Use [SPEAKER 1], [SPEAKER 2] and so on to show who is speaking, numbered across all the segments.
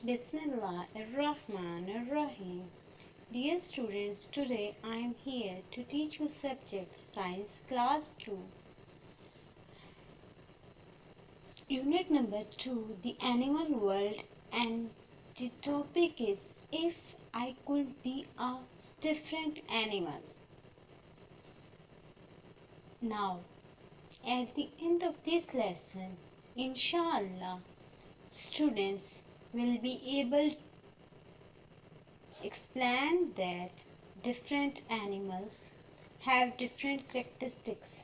[SPEAKER 1] Bismillahirrahmanirrahim. Dear students, today I am here to teach you subject Science Class 2. Unit number 2, the animal world, and the topic is if I could be a different animal. Now, at the end of this lesson, inshallah, students will be able to explain that different animals have different characteristics.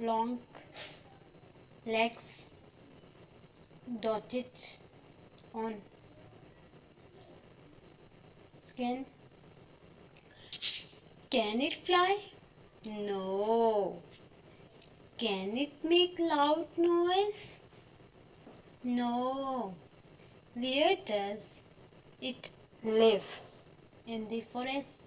[SPEAKER 1] long legs dotted on skin. Can it fly? No. Can it make loud noise? No. Where does it live? In the forest.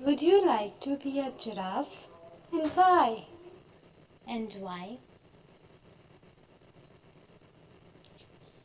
[SPEAKER 1] Would you like to be a giraffe? And why? And why?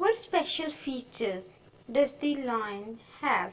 [SPEAKER 1] What special features does the lion have?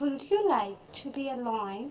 [SPEAKER 1] Would you like to be a lion?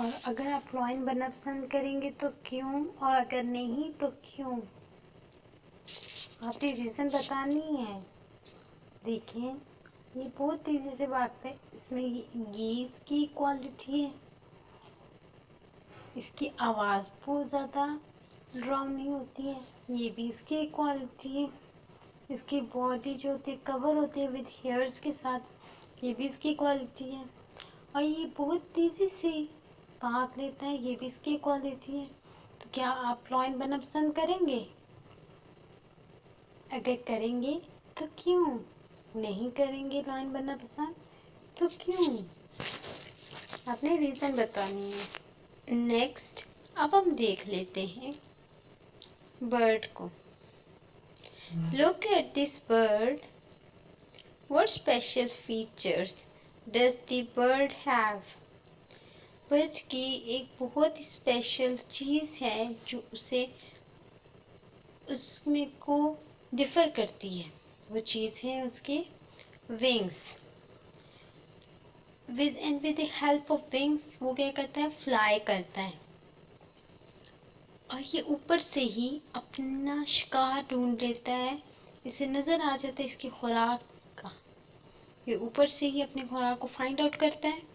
[SPEAKER 1] اور اگر آپ line بننا پسند کریں گے تو کیوں، اور اگر نہیں تو کیوں، آپ نے ریزن بتانی ہے. دیکھیں یہ بہت تیزی سے بات ہے. اس میں یہ اس کی کوالٹی ہے، اس کی آواز بہت زیادہ ڈراؤنی ہوتی ہے، یہ بھی اس کی کوالٹی ہے. اس کی باڈی جو ہوتی ہے کور ہوتی ہے ود ہیئرس کے ساتھ، یہ بھی اس کی کوالٹی ہے. اور یہ بہت تیزی سے بھاگ لیتا ہے، یہ بھی اس کی کوالٹی ہے. تو کیا آپ لائن بننا پسند کریں گے؟ اگر کریں گے تو کیوں؟ نہیں کریں گے لائن بننا پسند تو کیوں؟ آپ نے ریزن بتانی ہے. نیکسٹ اب ہم دیکھ لیتے ہیں برڈ کو. Look at this bird. What special features does the bird have? Bird کی ایک بہت اسپیشل چیز ہے جو اسے اس میں کو ڈفر کرتی ہے. وہ چیز ہے اس کے wings. with the help of wings وہ کیا کرتا ہے؟ فلائی کرتا ہے. اور یہ اوپر سے ہی اپنا شکار ڈھونڈ لیتا ہے. اسے نظر آ جاتا ہے اس کی خوراک کا. یہ اوپر سے ہی اپنی خوراک کو فائنڈ آؤٹ کرتا ہے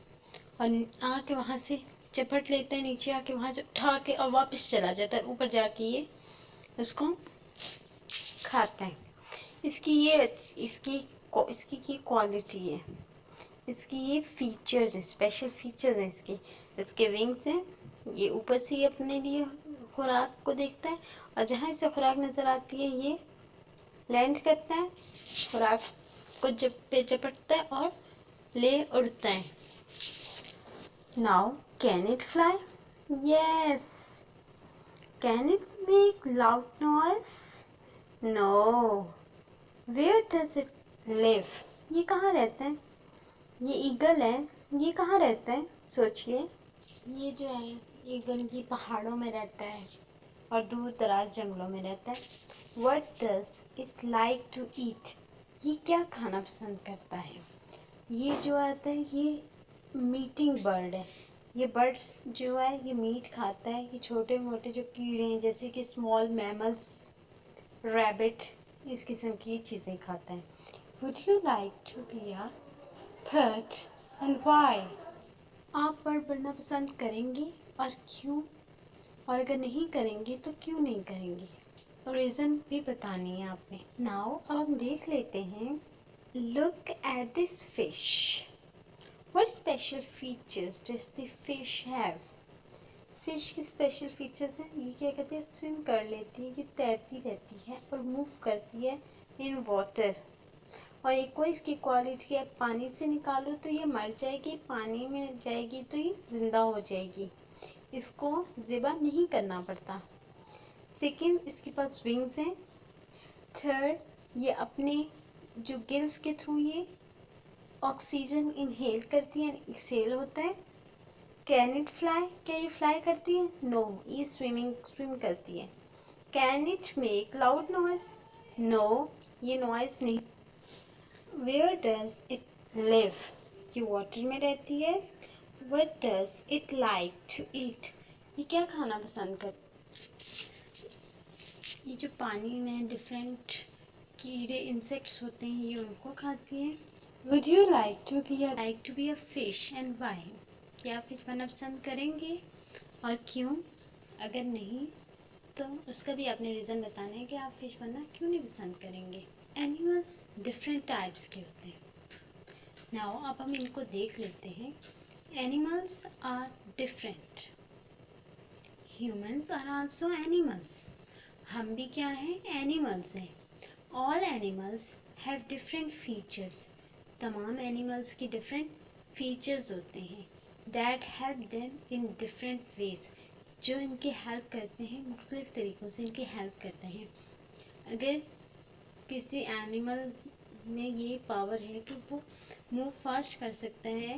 [SPEAKER 1] اور آ کے وہاں سے چپٹ لیتا ہے، نیچے آ کے وہاں سے اٹھا کے اور واپس چلا جاتا ہے. اوپر جا کے یہ اس کو کھاتا ہے. اس کی یہ کوالٹی ہے، اس کی یہ فیچرز ہیں، اسپیشل فیچرز ہیں. اس کے ونگس ہیں. یہ اوپر سے ہی اپنے لیے خوراک کو دیکھتا ہے اور جہاں اسے خوراک نظر آتی ہے یہ لینڈ کرتا ہے، خوراک کو پہ چپٹتا ہے اور لے اڑتا ہے. Now can it fly? Yes. Can it make loud noise? No. Where does it live? یہ کہاں رہتا ہے؟ یہ ایگل ہے. یہ کہاں رہتا ہے؟ سوچئے. یہ جو ہے ایگل یہ پہاڑوں میں رہتا ہے اور دور دراز جنگلوں میں رہتا ہے. What does it like to eat? یہ کیا کھانا پسند کرتا ہے؟ یہ جو آتا ہے یہ میٹنگ برڈ ہے. یہ برڈس جو ہے یہ میٹ کھاتا ہے. یہ چھوٹے موٹے جو کیڑے ہیں جیسے کہ اسمال میملس، ریبٹ، اس قسم کی چیزیں کھاتا ہے. Would you like to be a pet and why? آپ برڈ بننا پسند کریں گے اور کیوں؟ اور اگر نہیں کریں گے تو کیوں نہیں کریں گے؟ اور ریزن بھی بتانی ہے آپ نے. ناؤ اب ہم دیکھ لیتے ہیں. Look at this fish. What special features does the fish have? Fish کی اسپیشل فیچرز ہیں. یہ کیا کہتے ہیں؟ سویم کر لیتی ہے، یہ تیرتی رہتی ہے اور موو کرتی ہے ان واٹر. اور ایک اور اس کی کوالٹی ہے، پانی سے نکالو تو یہ مر جائے گی، پانی میں جائے گی تو یہ زندہ ہو جائے گی. اس کو ذبح نہیں کرنا پڑتا. سیکنڈ، اس کے پاس ونگز ہیں. تھرڈ، یہ اپنے جو گلز کے تھرو یہ آکسیجن انہیل کرتی ہے، ایکسیل ہوتا ہے. Can it fly? کیا یہ فلائی کرتی ہے؟ نو، یہ سوئم کرتی ہے. Can it make loud noise? No, یہ نوائز نہیں. Where does it live? یہ واٹر میں رہتی ہے. What does it like to eat? یہ کیا کھانا پسند کرتی؟ یہ جو پانی میں ڈفرینٹ کیڑے انسیکٹس ہوتے ہیں یہ ان کو کھاتی ہیں. Would you like to be a fish and why? کیا فش بننا پسند کریں گے اور کیوں؟ اگر نہیں تو اس کا بھی آپ نے ریزن بتانا ہے کہ آپ فش بننا کیوں نہیں پسند کریں گے. اینیملس ڈفرینٹ ٹائپس کے ہوتے ہیں. ناؤ اب ہم ان کو دیکھ لیتے ہیں. Animals are different. Humans are also animals. ہم بھی کیا ہیں؟ اینیملس ہیں. All animals have different features. تمام اینیملس کی ڈفرینٹ فیچرز ہوتے ہیں. That help them in different ways. جو ان کی ہیلپ کرتے ہیں مختلف طریقوں سے ان کی ہیلپ کرتے ہیں. اگر کسی اینیمل میں یہ پاور ہے کہ وہ موو فاسٹ کر سکتا ہے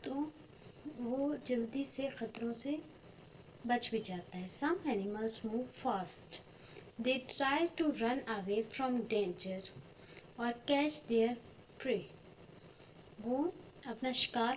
[SPEAKER 1] تو وہ جلدی سے خطروں سے بچ بھی جاتا ہے. Some animals move fast. They try to run away from danger or catch their prey. وہ اپنا شکار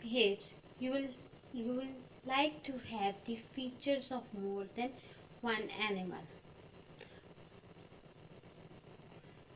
[SPEAKER 1] Perhaps you will like to have the features of more than one animal,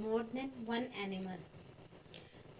[SPEAKER 1] more than one animal.